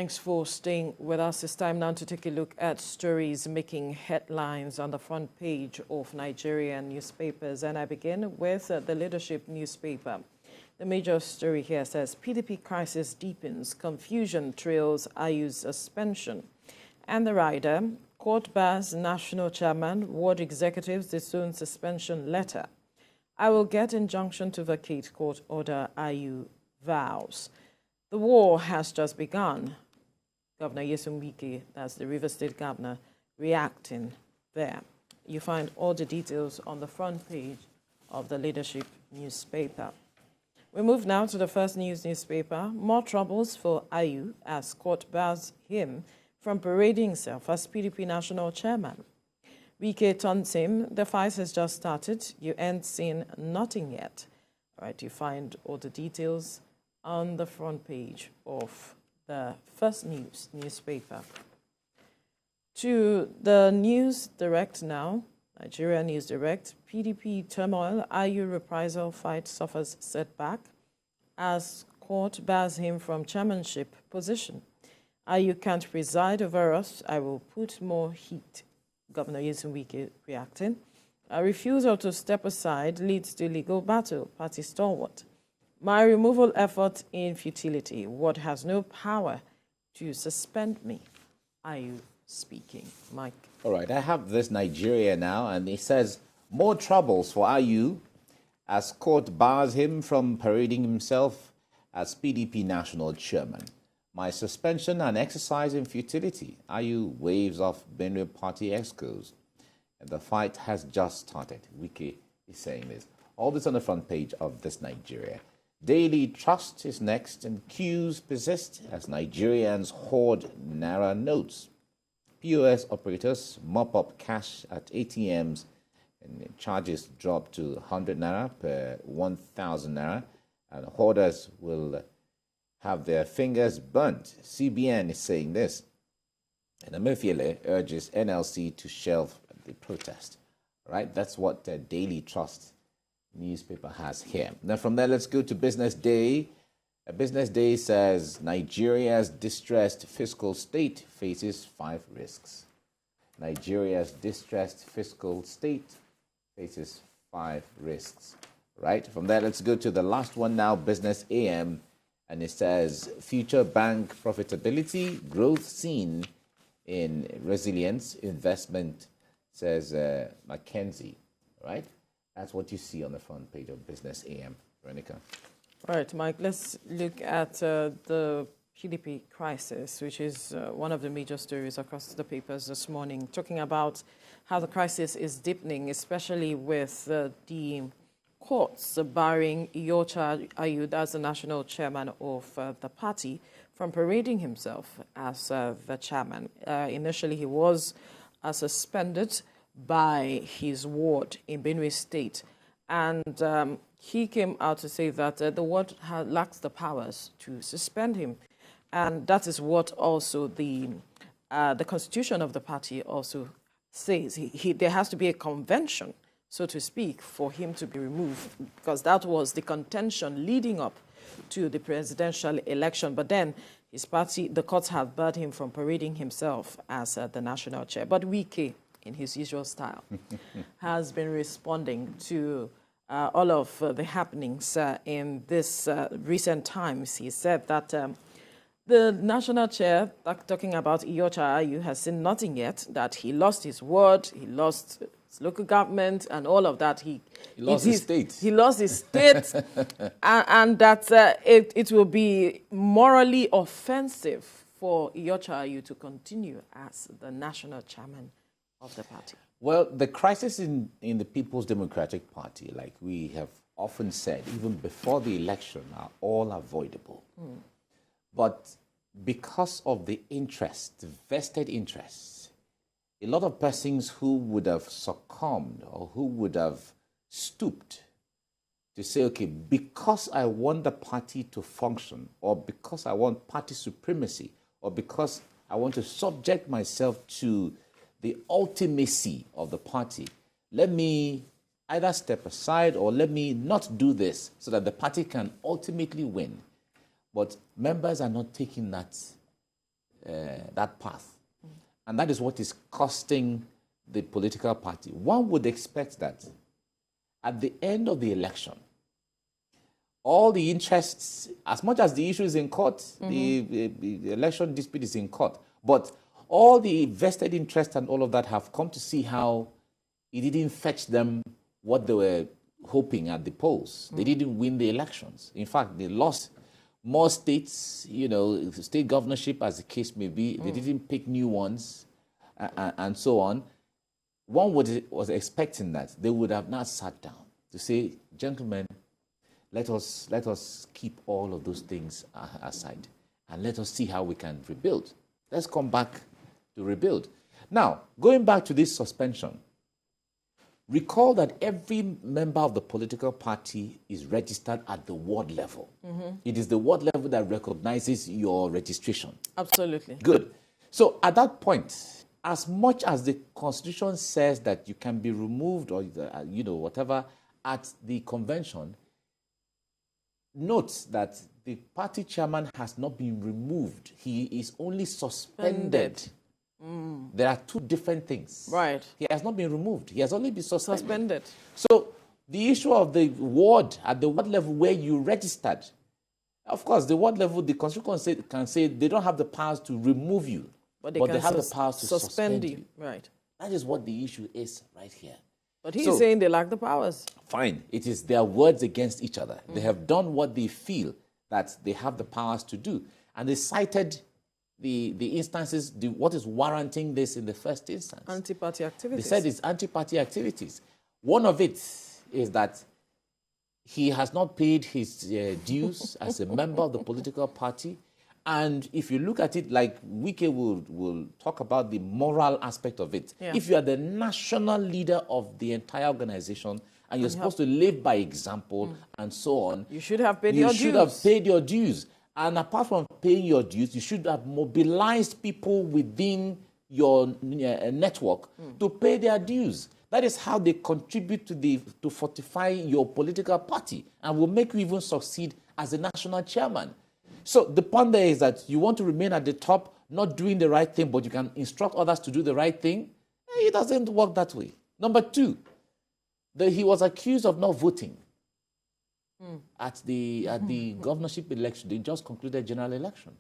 Thanks for staying with us. It's time now to take a look at stories making headlines on the front page of Nigerian newspapers. And I begin with the Leadership newspaper. The major story here says PDP crisis deepens, confusion trails Ayu's suspension. And the rider, court bars national chairman, ward executives disown suspension letter. I will get injunction to vacate court order, Ayu vows. The war has just begun. Governor Nyesom Wike, that's the Rivers State governor, reacting there. You find all the details on the front page of the Leadership newspaper. We move now to the First News newspaper. More troubles for Ayu as court bars him from parading himself as PDP national chairman. Wike taunts him, the fight has just started, you ain't seen nothing yet. All right, you find all the details on the front page of the First News newspaper. To the News Direct now, Nigeria News Direct, PDP turmoil, Ayu reprisal fight suffers setback as court bars him from chairmanship position. Ayu can't preside over us, I will put more heat. Governor Nyesom Wike reacting. A refusal to step aside leads to legal battle, party stalwart. My removal effort in futility. What has no power to suspend me? Are you speaking, Mike? All right, I have this Nigeria now, and it says, more troubles for Ayu as court bars him from parading himself as PDP national chairman. My suspension and exercise in futility. Ayu waves off Benue party excos. And the fight has just started. Wike is saying this. All this on the front page of this Nigeria. Daily Trust is next, and queues persist as Nigerians hoard Naira notes. POS operators mop up cash at ATMs, and charges drop to 100 Naira per 1,000 Naira, and hoarders will have their fingers burnt. CBN is saying this. And Emefiele urges NLC to shelve the protest. All right, that's what the Daily Trust newspaper has here. Now from there, let's go to Business Day. Business Day says Nigeria's distressed fiscal state faces 5 risks. Nigeria's distressed fiscal state faces 5 risks. Right? From there, let's go to the last one now, Business AM. And it says future bank profitability, growth seen in resilience investment, says McKenzie. Right? That's what you see on the front page of Business AM. Veronica. All right, Mike, let's look at the PDP crisis, which is one of the major stories across the papers this morning, talking about how the crisis is deepening, especially with the courts barring Iyorchia Ayu, that's the national chairman of the party, from parading himself as the chairman. Initially, he was suspended by his ward in Benue State. And he came out to say that the ward lacks the powers to suspend him. And that is what also the constitution of the party also says. There has to be a convention, so to speak, for him to be removed, because that was the contention leading up to the presidential election. But then his party, the courts have barred him from parading himself as the national chair. But Wike, in his usual style, has been responding to all of the happenings in this recent times. He said that the national chair, talking about Iyorchia Ayu, has seen nothing yet, that he lost his word, he lost his local government and all of that. He lost his state. He lost his state, and that it will be morally offensive for Iyorchia Ayu to continue as the national chairman of the party. Well, the crisis in the People's Democratic Party, like we have often said, even before the election, are all avoidable. But because of the interest, the vested interests, a lot of persons who would have succumbed or who would have stooped to say, okay, because I want the party to function, or because I want party supremacy, or because I want to subject myself to the ultimacy of the party, let me either step aside or let me not do this so that the party can ultimately win. But members are not taking that that path. And that is what is costing the political party. One would expect that at the end of the election, all the interests, as much as the issue is in court, the election dispute is in court, but all the vested interest and all of that have come to see how it didn't fetch them what they were hoping at the polls. They didn't win the elections. In fact, they lost more states, state governorship as the case may be. They didn't pick new ones and so on. One was expecting that they would have not sat down to say, gentlemen, let us keep all of those things aside and let us see how we can rebuild. Let's come back to rebuild. Now, going back to this suspension, recall that every member of the political party is registered at the ward level. It is the ward level that recognizes your registration. Absolutely. Good. So at that point, as much as the Constitution says that you can be removed or, whatever at the convention, note that the party chairman has not been removed. He is only suspended. There are two different things. Right. He has not been removed. He has only been suspended. Suspended. So the issue of the ward, at the ward level where you registered, of course, the ward level, the Constitution can say they don't have the powers to remove you, but they have the powers to suspend you. Right. That is what the issue is right here. But he's saying they lack the powers. Fine. It is their words against each other. They have done what they feel that they have the powers to do. And they cited the instances, what is warranting this in the first instance. Anti-party activities. They said it's anti-party activities. One of it is that he has not paid his dues as a member of the political party. And if you look at it, like Wike will talk about the moral aspect of it. Yeah. If you are the national leader of the entire organization and you're supposed to live by example and so on, you should have paid your dues. You should have paid your dues. And apart from paying your dues, you should have mobilized people within your network to pay their dues. That is how they contribute to fortify your political party and will make you even succeed as a national chairman. So the point there is that you want to remain at the top, not doing the right thing, but you can instruct others to do the right thing. It doesn't work that way. Number two, he was accused of not voting at the governorship election. They just concluded general election.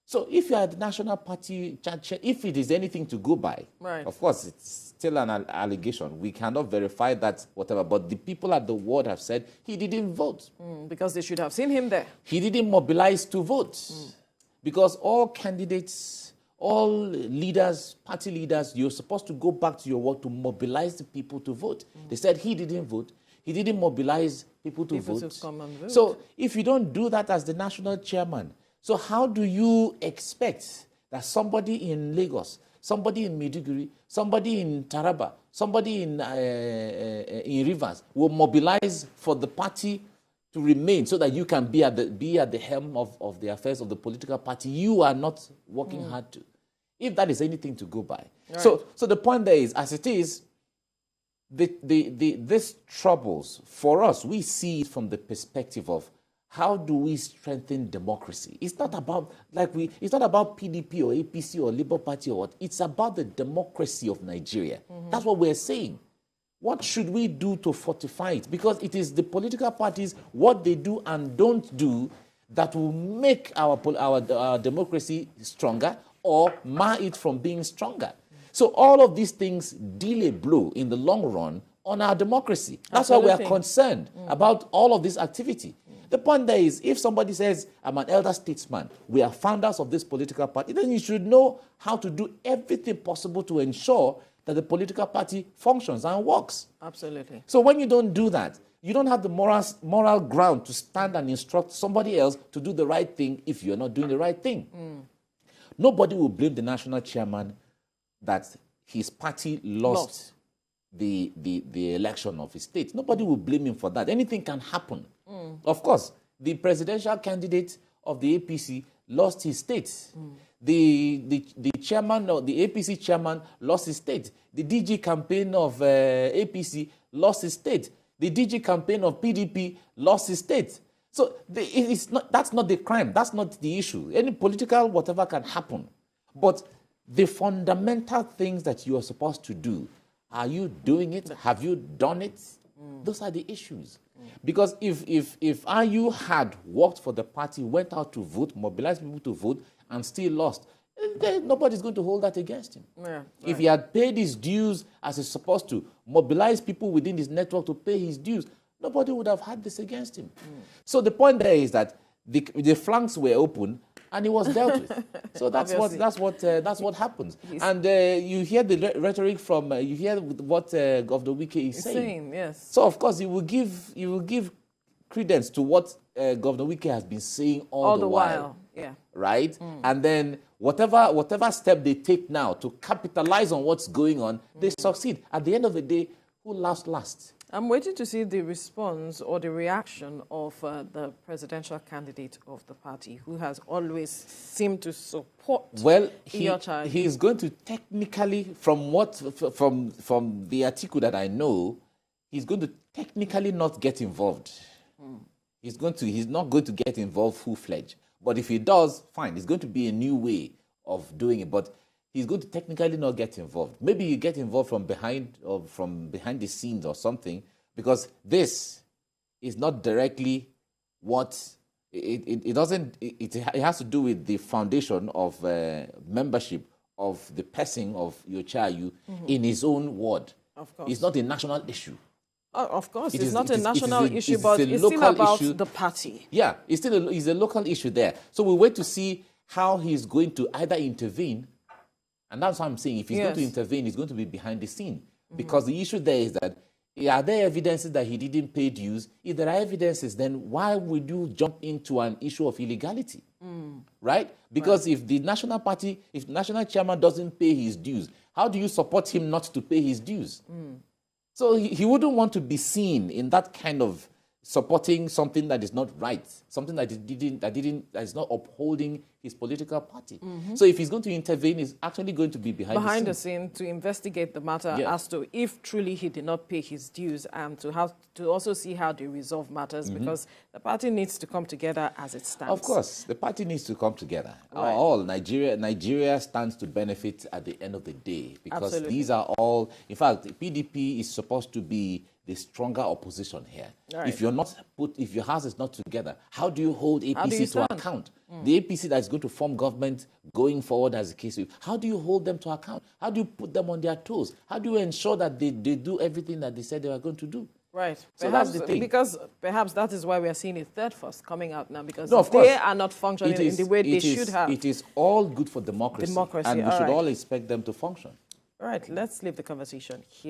So if you are the national party, if it is anything to go by, right. Of course, it's still an allegation. We cannot verify that, whatever. But the people at the ward have said he didn't vote. Because they should have seen him there. He didn't mobilize to vote. Because all candidates, all leaders, party leaders, you're supposed to go back to your ward to mobilize the people to vote. They said he didn't vote. He didn't mobilize people to vote. Come and vote. So if you don't do that as the national chairman, so how do you expect that somebody in Lagos, somebody in Maiduguri, somebody in Taraba, somebody in Rivers will mobilize for the party to remain so that you can be at the helm of the affairs of the political party? You are not working hard to. If that is anything to go by. Right. So the point there is, as it is, this troubles, for us, we see it from the perspective of how do we strengthen democracy? It's not about it's not about PDP or APC or Labour Party or what. It's about the democracy of Nigeria. That's what we're saying. What should we do to fortify it? Because it is the political parties, what they do and don't do, that will make our democracy stronger or mar it from being stronger. So all of these things deal a blow in the long run on our democracy. That's why we are concerned about all of this activity. The point there is, if somebody says, I'm an elder statesman, we are founders of this political party, then you should know how to do everything possible to ensure that the political party functions and works. Absolutely. So when you don't do that, you don't have the moral ground to stand and instruct somebody else to do the right thing if you're not doing the right thing. Nobody will blame the national chairman that his party lost the election of his state. Nobody will blame him for that. Anything can happen. Of course, the presidential candidate of the APC lost his state. The chairman of the APC chairman lost his state. The DG campaign of APC lost his state. The DG campaign of PDP lost his state. So that's not the crime. That's not the issue. Any political whatever can happen. But the fundamental things that you are supposed to do, are you doing it? Have you done it? Those are the issues. Because if Ayu had worked for the party, went out to vote, mobilized people to vote, and still lost, then nobody's going to hold that against him. Yeah, right. If he had paid his dues as he's supposed to, mobilize people within his network to pay his dues, nobody would have had this against him. So the point there is that the flanks were open and it was dealt with. So that's what happens. And you hear the rhetoric from you hear what Governor Wike is saying. Yes. So of course you will give credence to what Governor Wike has been saying all the while. Yeah. Right? And then whatever step they take now to capitalize on what's going on, they succeed. At the end of the day, who laughs last? I'm waiting to see the response or the reaction of the presidential candidate of the party, who has always seemed to support. Well, Iyorchia Ayu. he is going to technically, from the article that I know, he's going to technically not get involved. He's not going to get involved full-fledged. But if he does, fine. It's going to be a new way of doing it. But he's going to technically not get involved. Maybe you get involved from behind the scenes or something, because this is not directly what it doesn't. It has to do with the foundation of membership of the person of Iyorchia Ayu in his own ward. Of course, it's not a national issue. Of course, it's not a national issue, but it's still about the party. Yeah, it's still a local issue there. So we wait to see how he's going to either intervene. And that's what I'm saying. If he's going to intervene, he's going to be behind the scene. Because the issue there is that, are there evidences that he didn't pay dues? If there are evidences, then why would you jump into an issue of illegality? Right? Because if the national party, if the national chairman doesn't pay his dues, how do you support him not to pay his dues? So he wouldn't want to be seen in that kind of supporting something that is not right, something that is not upholding his political party. So if he's going to intervene, he's actually going to be behind the scene to investigate the matter as to if truly he did not pay his dues, and to also see how they resolve matters, because the party needs to come together as it stands. Of course, the party needs to come together. Right. All Nigeria stands to benefit at the end of the day, because these are all, in fact, the PDP is supposed to be the stronger opposition here. Right. If your house is not together, how do you hold APC to account? The APC that is going to form government going forward, as the case is, how do you hold them to account? How do you put them on their toes? How do you ensure that they do everything that they said they were going to do? Right. So that's the thing. Because perhaps that is why we are seeing a third force coming out now, because they are not functioning in the way they should have. It is all good for democracy. And we should all expect them to function. All right, let's leave the conversation here.